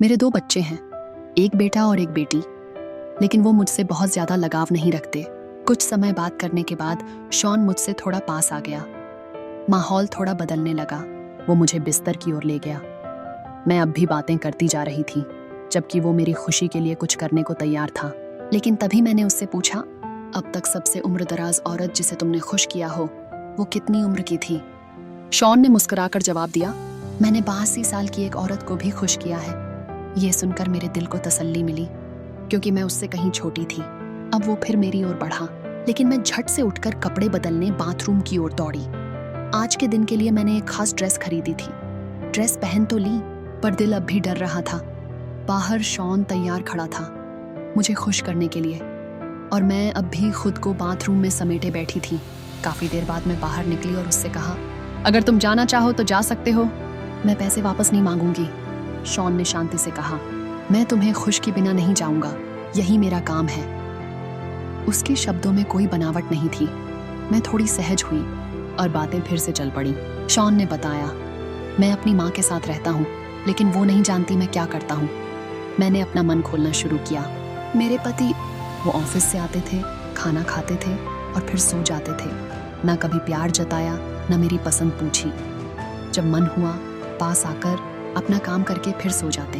मेरे 2 बच्चे हैं, एक बेटा और एक बेटी, लेकिन वो मुझसे बहुत ज्यादा लगाव नहीं रखते। कुछ समय बात करने के बाद शॉन मुझसे थोड़ा पास आ गया। माहौल थोड़ा बदलने लगा। वो मुझे बिस्तर की ओर ले गया। मैं अब भी बातें करती जा रही थी, जबकि वो मेरी खुशी के लिए कुछ करने को तैयार था। लेकिन तभी मैंने उससे पूछा, अब तक सबसे उम्रदराज औरत जिसे तुमने खुश किया हो, वो कितनी उम्र की थी? शॉन ने मुस्कुराकर जवाब दिया, मैंने 82 साल की एक औरत को भी खुश किया है। ये सुनकर मेरे दिल को तसल्ली मिली, क्योंकि मैं उससे कहीं छोटी थी। अब वो फिर मेरी ओर बढ़ा, लेकिन मैं झट से उठकर कपड़े बदलने बाथरूम की ओर दौड़ी। आज के दिन के लिए मैंने एक खास ड्रेस खरीदी थी। ड्रेस पहन तो ली, पर दिल अब भी डर रहा था। बाहर शॉन तैयार खड़ा था मुझे खुश करने के लिए, और मैं अब भी खुद को बाथरूम में समेटे बैठी थी। काफी देर बाद मैं बाहर निकली और उससे कहा, अगर तुम जाना चाहो तो जा सकते हो, मैं पैसे वापस नहीं मांगूंगी। शॉन ने शांति से कहा, मैं तुम्हें खुश के बिना नहीं जाऊंगा, यही मेरा काम है। उसके शब्दों में कोई बनावट नहीं थी। मैं थोड़ी सहज हुई और बातें फिर से चल पड़ी। शॉन ने बताया, मैं अपनी माँ के साथ रहता हूँ, लेकिन वो नहीं जानती मैं क्या करता हूँ। मैंने अपना मन खोलना शुरू किया। मेरे पति, वो ऑफिस से आते थे, खाना खाते थे और फिर सो जाते थे। ना कभी प्यार जताया, ना मेरी पसंद पूछी। जब मन हुआ, पास आकर अपना काम करके फिर सो जाते।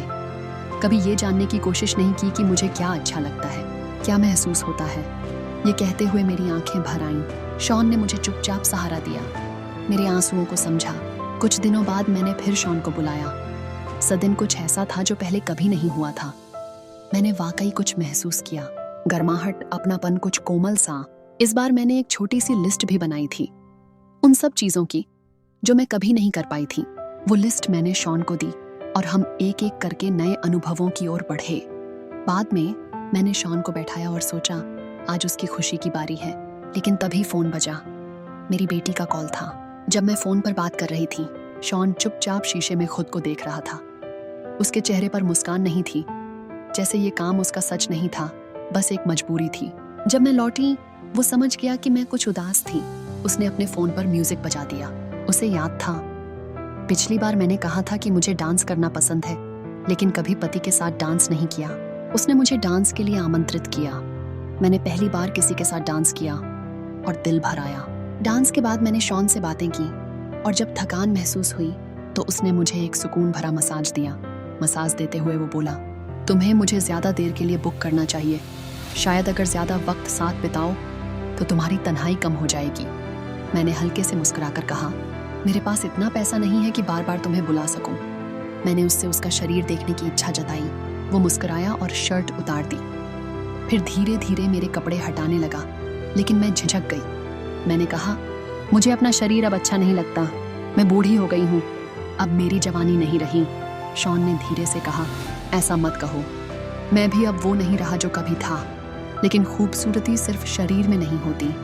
कभी ये जानने की कोशिश नहीं की कि मुझे क्या अच्छा लगता है, क्या महसूस होता है। ये कहते हुए मेरी आंखें भर आईं। शॉन ने मुझे चुपचाप सहारा दिया, मेरे आंसुओं को समझा। कुछ दिनों बाद मैंने फिर शॉन को बुलाया। सदिन कुछ ऐसा था जो पहले कभी नहीं हुआ था। मैंने वाकई कुछ महसूस किया, गर्माहट, अपनापन, कुछ कोमल सा। इस बार मैंने एक छोटी सी लिस्ट भी बनाई थी, उन सब चीजों की जो मैं कभी नहीं कर पाई थी। वो लिस्ट मैंने शॉन को दी और हम एक एक करके नए अनुभवों की ओर बढ़े। बाद में मैंने शॉन को बैठाया और सोचा, आज उसकी खुशी की बारी है। लेकिन तभी फोन बजा। मेरी बेटी का कॉल था। जब मैं फोन पर बात कर रही थी, शॉन चुपचाप शीशे में खुद को देख रहा था। उसके चेहरे पर मुस्कान नहीं थी, जैसे ये काम उसका सच नहीं था, बस एक मजबूरी थी। जब मैं लौटी, वो समझ गया कि मैं कुछ उदास थी। उसने अपने फोन पर म्यूजिक बजा दिया। उसे याद था, पिछली बार मैंने कहा था कि मुझे डांस करना पसंद है, लेकिन कभी पति के साथ डांस नहीं किया। उसने मुझे डांस के लिए आमंत्रित किया। मैंने पहली बार किसी के साथ डांस किया और दिल भर आया। डांस के बाद मैंने शॉन से बातें की, और जब थकान महसूस हुई तो उसने मुझे एक सुकून भरा मसाज दिया। मसाज देते हुए वो बोला, तुम्हें मुझे ज्यादा देर के लिए बुक करना चाहिए। शायद अगर ज्यादा वक्त साथ बिताओ तो तुम्हारी तन्हाई कम हो जाएगी। मैंने हल्के से मुस्कुराकर कहा, मेरे पास इतना पैसा नहीं है कि बार बार तुम्हें बुला सकूं। मैंने उससे उसका शरीर देखने की इच्छा जताई। वो मुस्कुराया और शर्ट उतार दी। फिर धीरे धीरे मेरे कपड़े हटाने लगा, लेकिन मैं झिझक गई। मैंने कहा, मुझे अपना शरीर अब अच्छा नहीं लगता, मैं बूढ़ी हो गई हूँ, अब मेरी जवानी नहीं रही। शॉन ने धीरे से कहा, ऐसा मत कहो, मैं भी अब वो नहीं रहा जो कभी था। लेकिन खूबसूरती सिर्फ शरीर में नहीं होती,